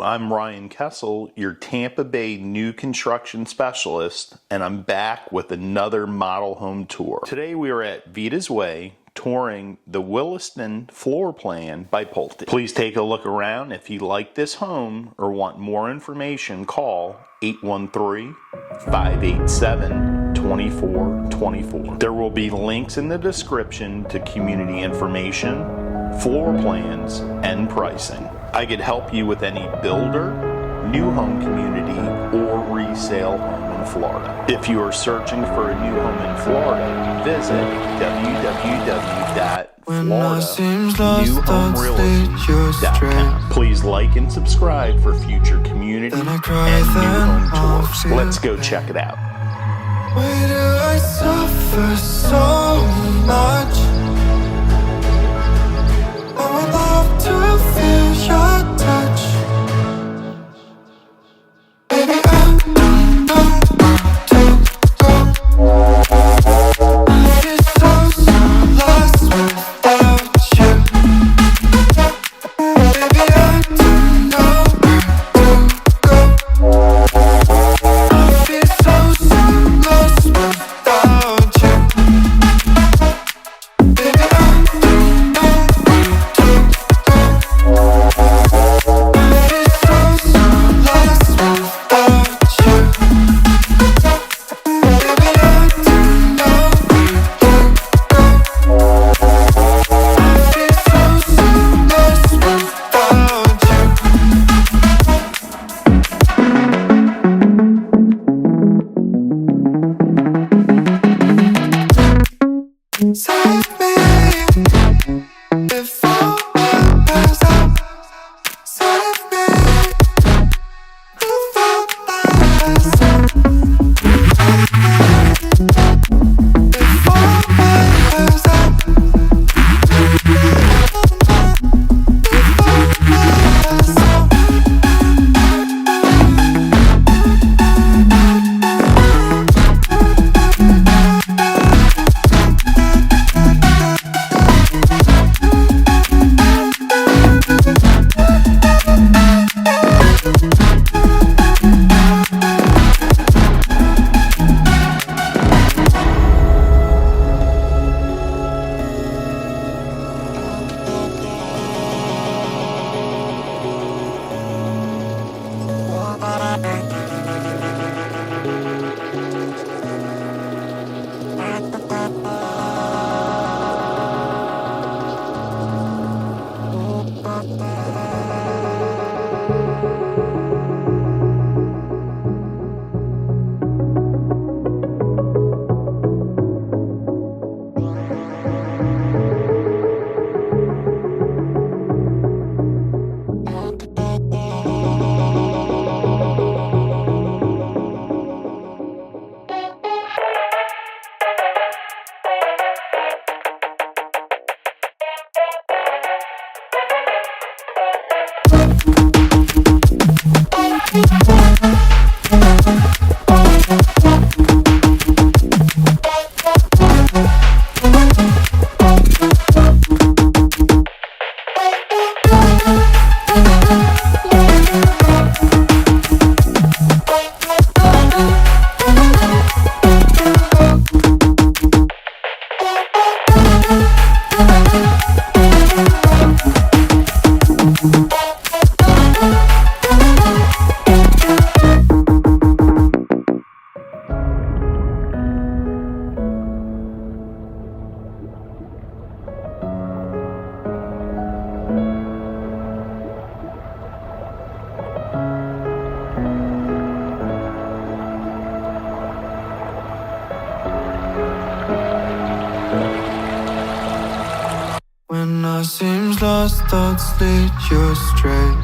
I'm Ryan Kessel, your Tampa Bay new construction specialist, and I'm back with another model home tour. Today we are at Vida's Way, touring the Williston floor plan by Pulte. Please take a look around. If you like this home or want more information, call 813-587-2424. There will be links in the description to community information, floor plans, and pricing. I could help you with any builder, new home community, or resale home in Florida. If you are searching for a new home in Florida, visit www.floridannewhomerealty.com. Please like and subscribe for future community and new home tours. Let's go check it out. Why do I suffer so much? I would love to feel your touch. Baby, I don't know where to go. Life is so lost without you. Baby, I don't know where to go. Life is so lost without you. Baby, I don't know where to go. Life is so lost without you. Baby, I don't know where to go. Life is so lost without you. Save me before I pass out. Save me before I pass out. Before I pass out. When I seems lost, thoughts lead you astray.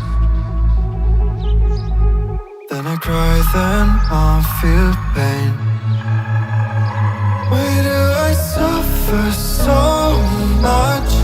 Then I cry, then I feel pain. Why do I suffer so much?